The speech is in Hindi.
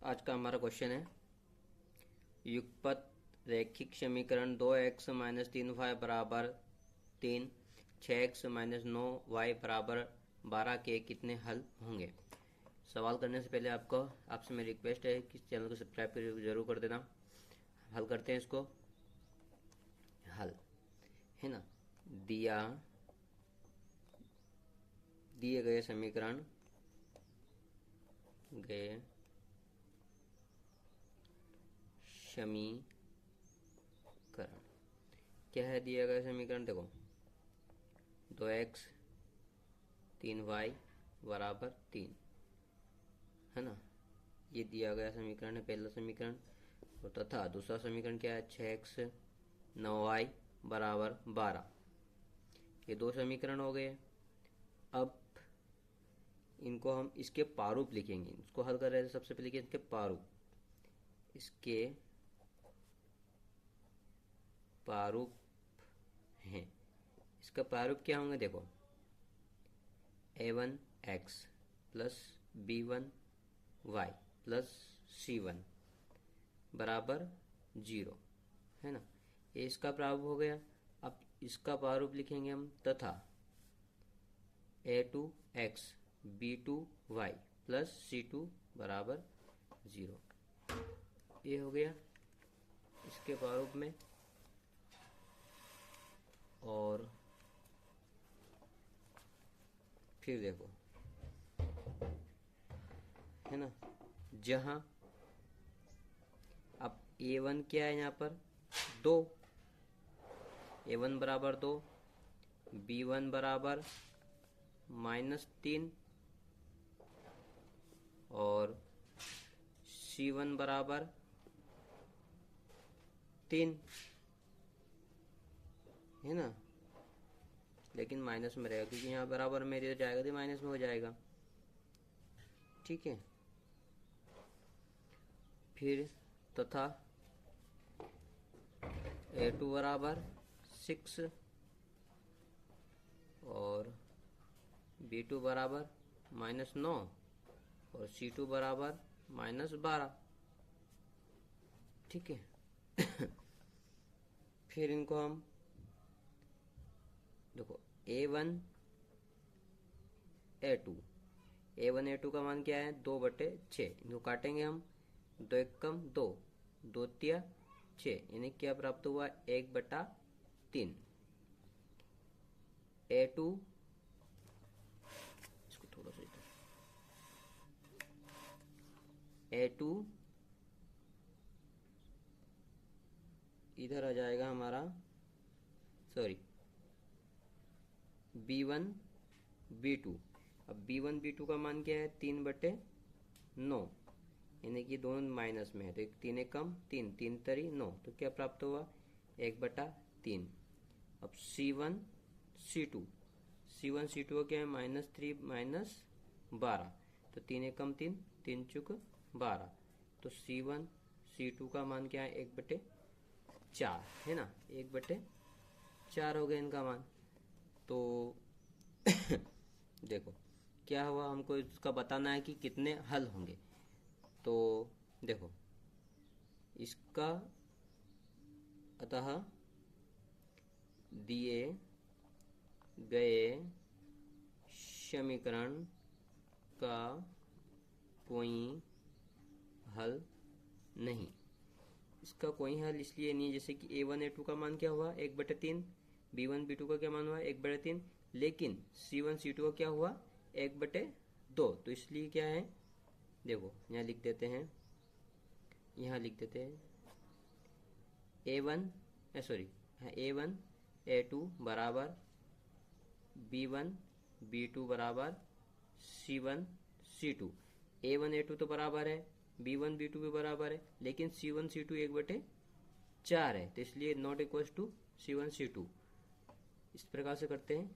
आज का हमारा क्वेश्चन है युगपत रैखिक समीकरण 2x माइनस 3y बराबर 3, 6x माइनस 9y बराबर 12 के कितने हल होंगे। सवाल करने से पहले आपसे मेरी रिक्वेस्ट है कि चैनल को सब्सक्राइब जरूर कर देना। हल करते हैं इसको। हल है ना, दिए गए समीकरण क्या है दिया गया समीकरण। देखो 2x 3y बराबर 3 है ना, ये दिया गया समीकरण है पहला समीकरण। और तथा दूसरा समीकरण क्या है 6x 9y बराबर 12। ये दो समीकरण हो गए। अब इनको हम इसके प्रारूप लिखेंगे। इसको हल कर रहे थे सबसे पहले इसके प्रारूप। इसके प्रारूप हैं। इसका प्रारूप क्या होंगे। देखो a1x plus b1y plus c1 बराबर 0 है ना, ये इसका प्रारूप हो गया। अब इसका प्रारूप लिखेंगे हम तथा a2x b2y प्लस c2 बराबर 0। ये हो गया इसके प्रारूप में। और फिर देखो है ना, जहां अब a1 क्या है यहाँ पर 2, a1 बराबर 2, b1 बराबर -3 और c1 बराबर 3 है ना, लेकिन माइनस में रहेगा क्योंकि यहाँ बराबर में इधर जाएगा तो माइनस में हो जाएगा। ठीक है, फिर तथा a2 बराबर 6 और b2 बराबर -9 और c2 बराबर -12। ठीक है फिर इनको हम देखो a1 a2 का मान क्या है 2/6। इनको काटेंगे हम, 2 एकम 2, 2 तिया 6, यानी क्या प्राप्त हुआ 1/3। a2 इसको थोड़ा सा a2 इधर आ जाएगा हमारा, सॉरी b1 b2। अब b1 b2 का मान क्या है 3/9, यानी कि दोनों माइनस में है तो 3 एकम 3, 3 तरी 9, तो क्या प्राप्त हुआ 1/3। अब c1 c2 का क्या है -3 -12, तो 3 एकम 3, 3 चुक 12, तो c1 c2 का मान क्या है 1/4 है ना, 1/4 हो गया इनका मान। तो देखो क्या हुआ, हमको इसका बताना है कि कितने हल होंगे। तो देखो इसका अतः दिए गए समीकरण का कोई हल नहीं। इसका कोई हल इसलिए नहीं जैसे कि a1 a2 का मान क्या हुआ 1/3, b1 b2 का क्या मान हुआ 1/3, लेकिन c1 c2 का क्या हुआ 1/2। तो इसलिए क्या है, देखो यहाँ लिख देते हैं, यहाँ लिख देते हैं a1 a2 बराबर b1 b2 बराबर c1 c2। a1 a2 तो बराबर है, b1 b2 भी बराबर है, लेकिन c1 c2 1/4 है, तो इसलिए not equal to c1 c2। इस प्रकार से करते हैं।